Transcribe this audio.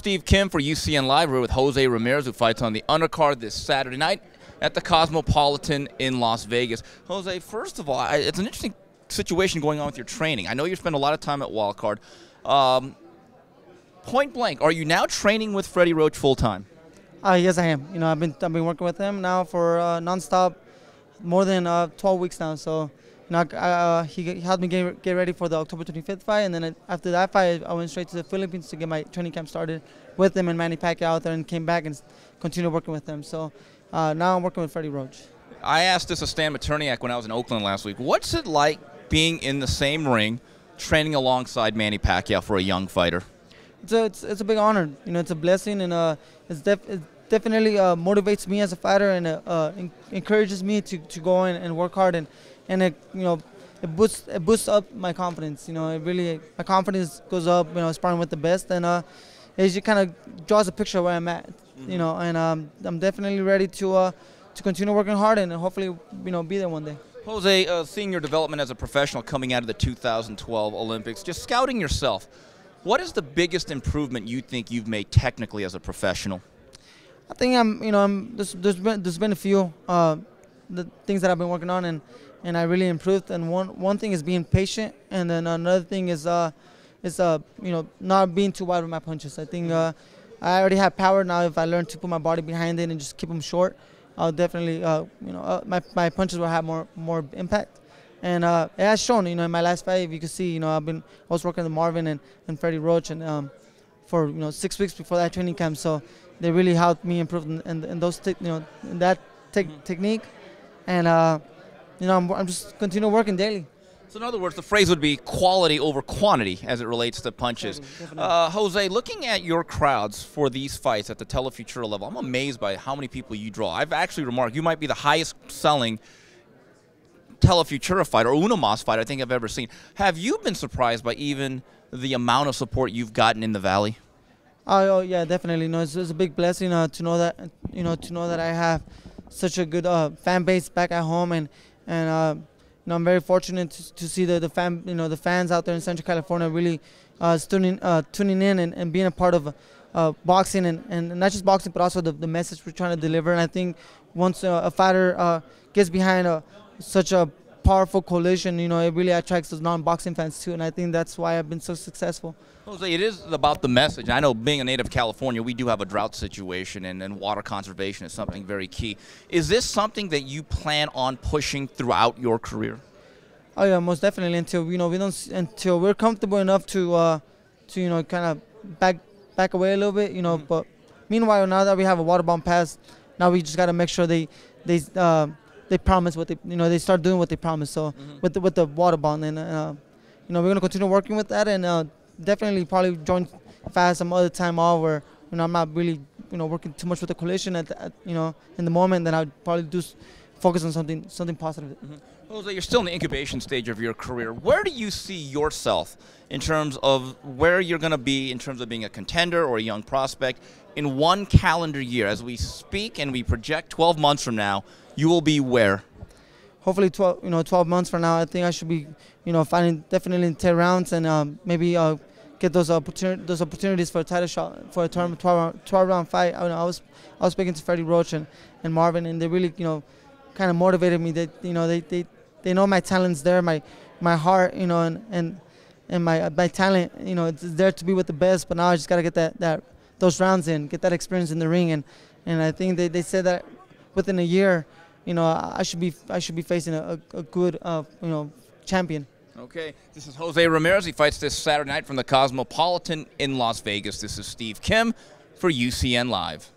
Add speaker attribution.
Speaker 1: Steve Kim for UCN Live. We're with Jose Ramírez, who fights on the undercard this Saturday night at the Cosmopolitan in Las Vegas. Jose, first of all, it's an interesting situation going on with your training. I know you spend a lot of time at Wildcard. Point blank, are you now training with Freddie Roach full time?
Speaker 2: Yes, I am. I've been working with him now for nonstop, more than 12 weeks now. So, he helped me get ready for the October 25th fight, and then after that fight, I went straight to the Philippines to get my training camp started with him and Manny Pacquiao out there, and came back and continued working with him. So now I'm working with Freddie Roach.
Speaker 1: I asked this of Stan Materniak when I was in Oakland last week. What's it like being in the same ring, training alongside Manny Pacquiao for a young fighter?
Speaker 2: It's a big honor. It's a blessing, and it definitely motivates me as a fighter, and encourages me to go in and work hard, and it it boosts up my confidence. My confidence goes up. Sparring with the best, and it just kind of draws a picture of where I'm at. And I'm definitely ready to continue working hard and hopefully be there one day.
Speaker 1: Jose, seeing your development as a professional coming out of the 2012 Olympics, just scouting yourself, what is the biggest improvement you think you've made technically as a professional?
Speaker 2: I think there's been a few the things that I've been working on, and I really improved. And one thing is being patient, and then another thing is not being too wide with my punches. I think I already have power now. If I learn to put my body behind it and just keep them short, I'll definitely my punches will have more impact. And it has shown. In my last fight, if you can see, I was working with Marvin and Freddie Roach, and for 6 weeks before that training camp. So they really helped me improve in those in that technique, and I'm just continue working daily.
Speaker 1: So in other words, the phrase would be quality over quantity as it relates to punches. Jose, looking at your crowds for these fights at the Telefutura level, I'm amazed by how many people you draw. I've actually remarked you might be the highest selling Telefutura fight or Unamas fight I think I've ever seen. Have you been surprised by even the amount of support you've gotten in the Valley?
Speaker 2: Oh yeah, definitely. It's a big blessing to know that I have such a good fan base back at home, and I'm very fortunate to see the fans out there in Central California really tuning in and being a part of boxing, and not just boxing but also the message we're trying to deliver. And I think once a fighter gets behind such a powerful coalition, it really attracts those non-boxing fans too, and I think that's why I've been so successful.
Speaker 1: Jose, it is about the message. I know being a native of California, we do have a drought situation, and water conservation is something very key. Is this something that you plan on pushing throughout your career?
Speaker 2: Oh yeah, most definitely. Until we're comfortable enough to kind of back away a little bit, But meanwhile, now that we have a water bomb pass, now we just got to make sure they promise what they start doing what they promise. So with the water bomb, and we're gonna continue working with that, and definitely probably join if I have some other time off where I'm not really working too much with the coalition in the moment, then I'd probably focus on something positive.
Speaker 1: Jose, you're still in the incubation stage of your career. Where do you see yourself in terms of where you're going to be in terms of being a contender or a young prospect in one calendar year? As we speak and we project 12 months from now, you will be where?
Speaker 2: Hopefully 12 months from now, I think I should be fighting definitely in 10 rounds, and maybe get those opportunities for a title shot, for a 12-round fight. I was speaking to Freddie Roach and Marvin, and they really kind of motivated me. That they know my talent's there, my heart, and my talent, it's there to be with the best. But now I just gotta get those rounds in, get that experience in the ring, and I think they said that within a year, I should be facing a good champion.
Speaker 1: Okay, this is Jose Ramírez. He fights this Saturday night from the Cosmopolitan in Las Vegas. This is Steve Kim for UCN Live.